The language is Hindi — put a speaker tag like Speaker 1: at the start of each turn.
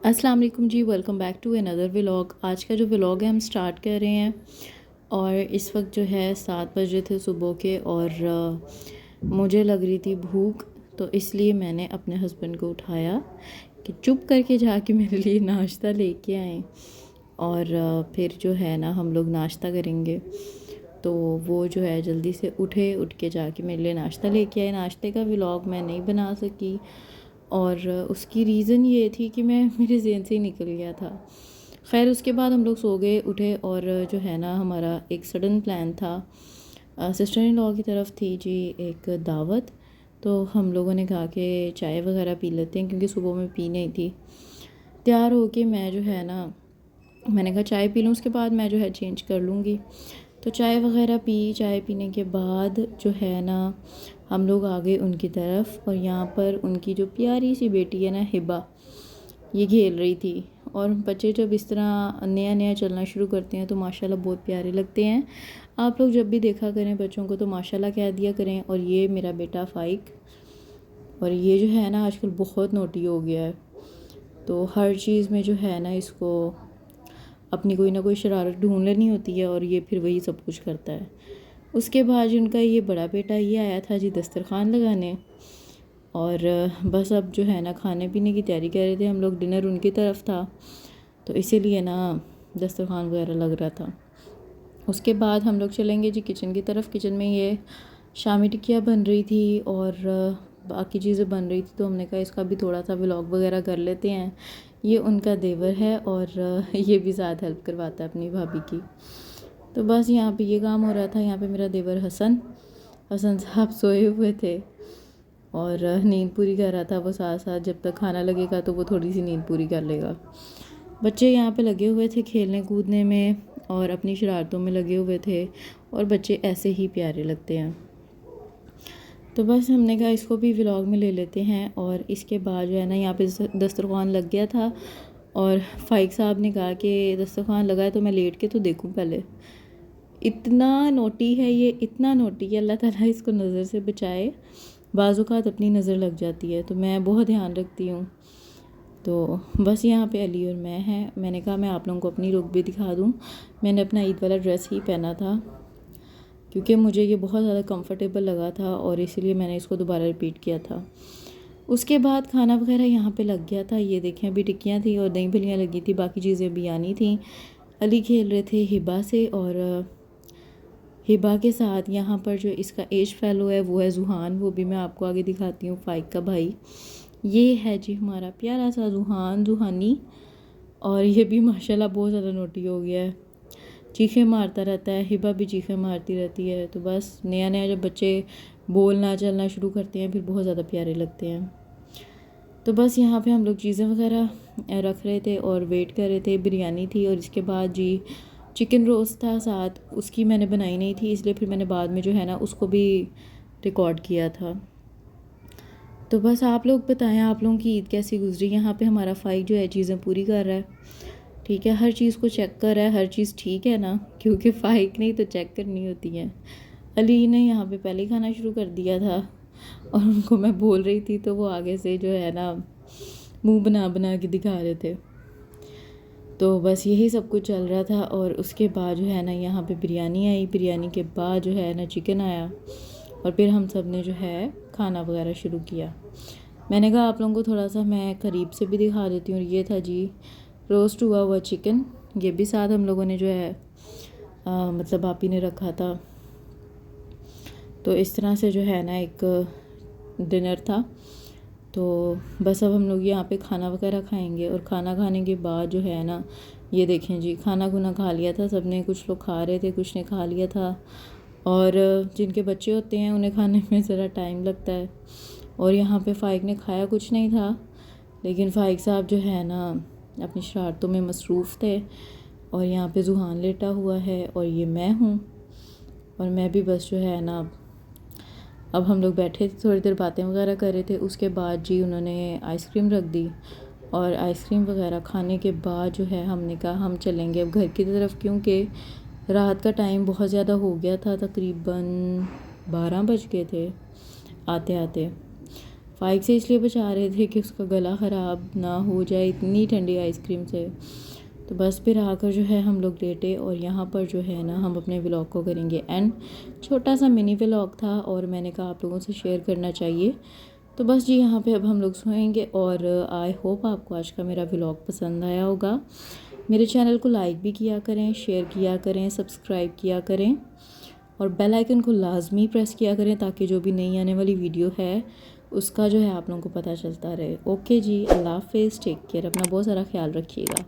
Speaker 1: अस्सलाम वालेकुम जी, welcome back to another vlog. आज का जो व्लॉग है हम स्टार्ट कर रहे हैं और इस वक्त जो है 7 बज रहे थे सुबह के और मुझे लग रही थी भूख, तो इसलिए मैंने अपने हस्बैंड को उठाया कि चुप करके जाके मेरे लिए नाश्ता लेके आए और फिर जो है ना हम लोग नाश्ता करेंगे। तो वो जो है जल्दी से उठ के जाके मेरे लिए नाश्ता लेके आए। नाश्ते का व्लॉग मैं नहीं बना सकी और उसकी रीज़न ये थी कि मैं मेरे ज़हन से ही निकल गया था। खैर उसके बाद हम लोग सो गए उठे और जो है ना हमारा एक सडन प्लान था, सिस्टर इन लॉ की तरफ थी जी एक दावत। तो हम लोगों ने कहा कि चाय वगैरह पी लेते हैं क्योंकि सुबह में पी नहीं थी। तैयार होके मैं जो है ना मैंने कहा चाय पी लूँ, उसके बाद मैं जो है चेंज कर लूँगी। तो चाय वगैरह पी, चाय पीने के बाद जो है ना हम लोग आ गए उनकी तरफ और यहाँ पर उनकी जो प्यारी सी बेटी है ना हिबा, ये खेल रही थी। और बच्चे जब इस तरह नया नया चलना शुरू करते हैं तो माशाल्लाह बहुत प्यारे लगते हैं। आप लोग जब भी देखा करें बच्चों को तो माशाल्लाह कह दिया करें। और ये मेरा बेटा फ़ाइक, और ये जो है ना आजकल बहुत नोटी हो गया है, तो हर चीज़ में जो है ना इसको अपनी कोई ना कोई शरारत ढूंढ लेनी होती है और ये फिर वही सब कुछ करता है। उसके बाद उनका ये बड़ा बेटा ये आया था जी दस्तरखान लगाने और बस अब जो है ना खाने पीने की तैयारी कर रहे थे हम लोग। डिनर उनकी तरफ था तो इसीलिए ना दस्तरखान वगैरह लग रहा था। उसके बाद हम लोग चलेंगे जी किचन की तरफ। किचन में ये शामी टिक्कियाँ बन रही थी और बाकी चीज़ें बन रही थी, तो हमने कहा इसका भी थोड़ा सा व्लॉग वगैरह कर लेते हैं। ये उनका देवर है और ये भी साथ हेल्प करवाता है अपनी भाभी की। तो बस यहाँ पे ये काम हो रहा था। यहाँ पे मेरा देवर हसन साहब सोए हुए थे और नींद पूरी कर रहा था वो साथ साथ। जब तक खाना लगेगा तो वो थोड़ी सी नींद पूरी कर लेगा। बच्चे यहाँ पे लगे हुए थे खेलने कूदने में और अपनी शरारतों में लगे हुए थे और बच्चे ऐसे ही प्यारे लगते हैं। तो बस हमने कहा इसको भी व्लॉग में ले लेते हैं। और इसके बाद जो है ना यहाँ पे दस्तरखान लग गया था और फ़ाइक साहब ने कहा कि दस्तरखान लगा है तो मैं लेट के तो देखूँ पहले। इतना नोटी है ये, इतना नोटी है, अल्लाह ताला इसको नज़र से बचाए। बाज़-औक़ात अपनी नज़र लग जाती है तो मैं बहुत ध्यान रखती हूँ। तो बस यहाँ पे अली और मैं हैं। मैंने कहा मैं आप लोगों को अपनी लुक भी दिखा दूँ। मैंने अपना ईद वाला ड्रेस ही पहना था क्योंकि मुझे ये बहुत ज़्यादा कंफर्टेबल लगा था और इसीलिए मैंने इसको दोबारा रिपीट किया था। उसके बाद खाना वगैरह यहाँ पे लग गया था। ये देखें अभी टिक्कियाँ थी और दही भल्लियाँ लगी थी, बाकी चीज़ें भी आनी थी। अली खेल रहे थे हिबा से और हिबा के साथ यहाँ पर जो इसका एज फेलो है वो है जुहान, वो भी मैं आपको आगे दिखाती हूँ। फ़ाइक का भाई ये है जी हमारा प्यारा सा जुहान, जुहानी। और ये भी माशाल्लाह बहुत ज़्यादा नोटी हो गया है, चीखें मारता रहता है। हिबा भी चीखें मारती रहती है। तो बस नया नया जब बच्चे बोलना चलना शुरू करते हैं फिर बहुत ज़्यादा प्यारे लगते हैं। तो बस यहाँ पे हम लोग चीज़ें वगैरह रख रहे थे और वेट कर रहे थे। बिरयानी थी और इसके बाद जी चिकन रोस्ट था साथ, उसकी मैंने बनाई नहीं थी इसलिए फिर मैंने बाद में जो है ना उसको भी रिकॉर्ड किया था। तो बस आप लोग बताएं आप लोगों की ईद कैसी गुजरी। यहाँ पे हमारा फ़ाइक जो है चीज़ें पूरी कर रहा है, ठीक है, हर चीज़ को चेक कर रहा है हर चीज़ ठीक है ना, क्योंकि फ़ाइक नहीं तो चेक करनी होती है। अली ने यहाँ पे पहले ही खाना शुरू कर दिया था और उनको मैं बोल रही थी तो वो आगे से जो है ना मुंह बना बना के दिखा रहे थे। तो बस यही सब कुछ चल रहा था। और उसके बाद जो है ना यहाँ पे बिरयानी आई, बिरयानी के बाद जो है ना चिकन आया और फिर हम सब ने जो है खाना वगैरह शुरू किया। मैंने कहा आप लोगों को थोड़ा सा मैं करीब से भी दिखा देती हूँ। ये था जी रोस्ट हुआ हुआ चिकन, ये भी साथ हम लोगों ने जो है मतलब आप ही ने रखा था। तो इस तरह से जो है ना एक डिनर था। तो बस अब हम लोग यहाँ पे खाना वगैरह खाएंगे और खाना खाने के बाद जो है ना ये देखें जी खाना खुना खा लिया था सब ने, कुछ लोग खा रहे थे कुछ ने खा लिया था। और जिनके बच्चे होते हैं उन्हें खाने में ज़रा टाइम लगता है। और यहाँ पे फ़ाइक ने खाया कुछ नहीं था, लेकिन फ़ाइक साहब जो है ना अपनी शरारतों में मसरूफ़ थे। और यहाँ पे जुहान लेटा हुआ है और ये मैं हूँ और मैं भी बस जो है ना अब हम लोग बैठे थे थोड़ी देर बातें वगैरह कर रहे थे। उसके बाद जी उन्होंने आइसक्रीम रख दी और आइसक्रीम वगैरह खाने के बाद जो है हमने कहा हम चलेंगे अब घर की तरफ, क्योंकि रात का टाइम बहुत ज़्यादा हो गया था, तकरीबन 12 बज गए थे आते आते। फ़ाइक से इसलिए बचा रहे थे कि उसका गला ख़राब ना हो जाए इतनी ठंडी आइसक्रीम से। तो बस फिर आकर जो है हम लोग लेटे और यहाँ पर जो है ना हम अपने व्लॉग को करेंगे एंड। छोटा सा मिनी व्लॉग था और मैंने कहा आप लोगों से शेयर करना चाहिए। तो बस जी यहाँ पे अब हम लोग सोएंगे और आई होप आपको आज का मेरा व्लॉग पसंद आया होगा। मेरे चैनल को लाइक भी किया करें, शेयर किया करें, सब्सक्राइब किया करें और बेल आइकन को लाजमी प्रेस किया करें ताकि जो भी नई आने वाली वीडियो है उसका जो है आप लोगों को पता चलता रहे। ओके जी, अल्लाह हाफिज़, टेक केयर, अपना बहुत सारा ख्याल रखिएगा।